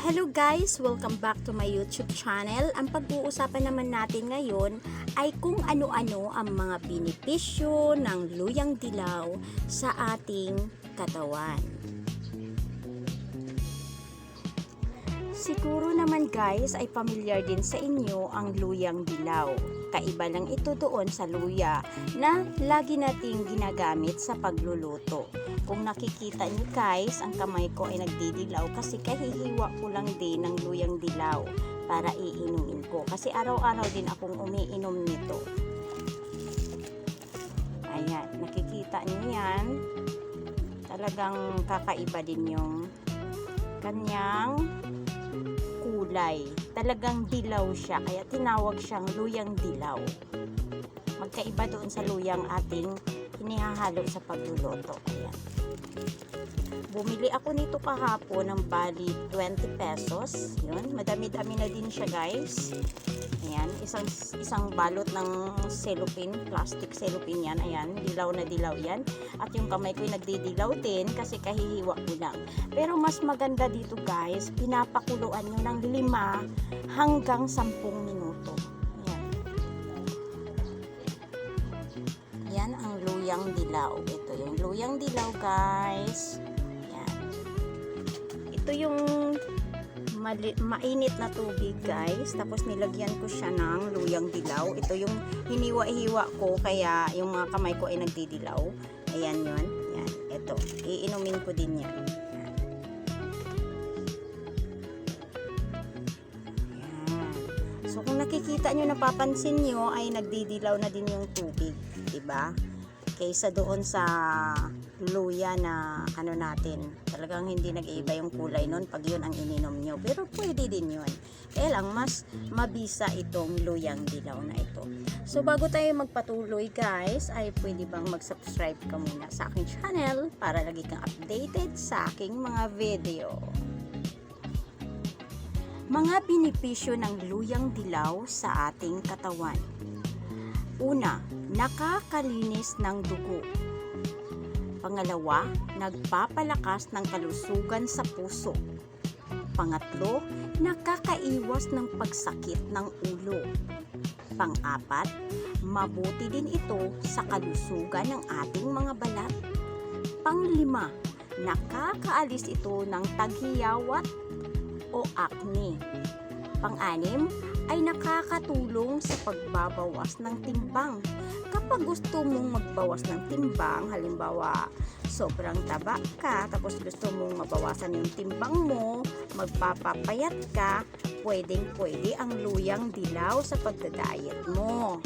Hello guys! Welcome back to my YouTube channel. Ang pag-uusapan naman natin ngayon ay kung ano-ano ang mga benepisyo ng luyang dilaw sa ating katawan. Siguro naman guys ay pamilyar din sa inyo ang luyang dilaw. Kaiba lang ito doon sa luya na lagi nating ginagamit sa pagluluto. Kung nakikita niyo guys, ang kamay ko ay nagdidilaw kasi kahihiwa ko lang din ng luyang dilaw para iinumin ko. Kasi araw-araw din akong umiinom nito. Ayan, nakikita niyo yan. Talagang kakaiba din yung kanyang kulay. Talagang dilaw siya, kaya tinawag siyang luyang dilaw. Magkaiba doon sa luyang ating hinihahalo sa pagluluto. Ayan. Bumili ako nito kahapon ng bali 20 pesos. Yun, madami-dami na din siya guys. Ayan, isang balot ng cellophane, plastic cellophane yan. Ayan, dilaw na dilaw yan. At yung kamay ko ay nagdidilaw din kasi kahihiwa ko lang. Pero mas maganda dito guys, pinapakuluan nyo ng 5 hanggang 10 minuto. Ayan. Yan ang luyang dilaw. Ito yung luyang dilaw guys. Ayan. Ito yung mainit na tubig guys, tapos nilagyan ko siya ng luyang dilaw. Ito yung hiniwa-hiwa ko kaya yung mga kamay ko ay nagdidilaw. Ayan yun. Ayan. Ito, iinumin ko din yan. Ayan. Ayan. So kung nakikita nyo, napapansin nyo ay nagdidilaw na din yung tubig, diba? Kaysa doon sa luya na ano natin, talagang hindi nag-iiba yung kulay nun pag yun ang ininom nyo, pero pwede din yun. Kaya lang mas mabisa itong luyang dilaw na ito. So bago tayo magpatuloy guys, ay pwede bang mag-subscribe ka muna sa aking channel para lagi kang updated sa aking mga video. Mga benepisyo ng luyang dilaw sa ating katawan. Una, nakakalinis ng dugo. Pangalawa, nagpapalakas ng kalusugan sa puso. Pangatlo, nakakaiwas ng pagsakit ng ulo. Pang-apat, mabuti din ito sa kalusugan ng ating mga balat. Pang-lima, nakakaalis ito ng taghiyawat o acne. Pang-anim, ay nakakatulong sa pagbabawas ng timbang. Kapag gusto mong magbawas ng timbang, halimbawa sobrang taba ka, tapos gusto mong mabawasan yung timbang mo, magpapapayat ka, pwedeng-pwede ang luyang dilaw sa pagda-diet mo.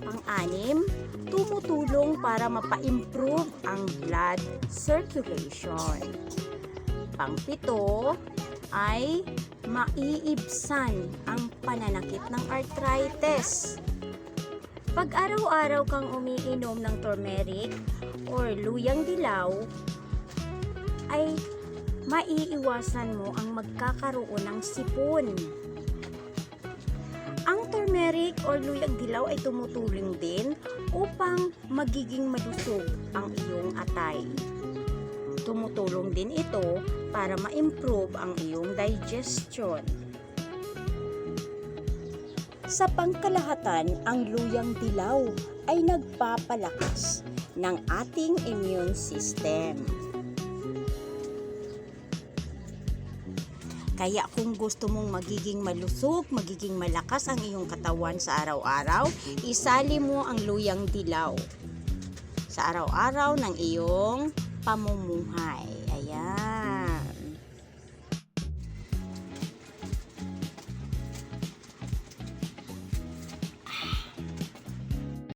Pang-anim, tumutulong para mapa-improve ang blood circulation. Pang-pito, ay maiibsan ang pananakit ng arthritis. Pag araw-araw kang umiinom ng turmeric or luyang dilaw, ay maiiwasan mo ang magkakaroon ng sipon. Ang turmeric or luyang dilaw ay tumutulong din upang magiging malusog ang iyong atay. Tumutulong din ito para ma-improve ang iyong digestion. Sa pangkalahatan, ang luyang dilaw ay nagpapalakas ng ating immune system. Kaya kung gusto mong magiging malusog, magiging malakas ang iyong katawan sa araw-araw, isali mo ang luyang dilaw sa araw-araw ng iyong pamumuhay. Ayan.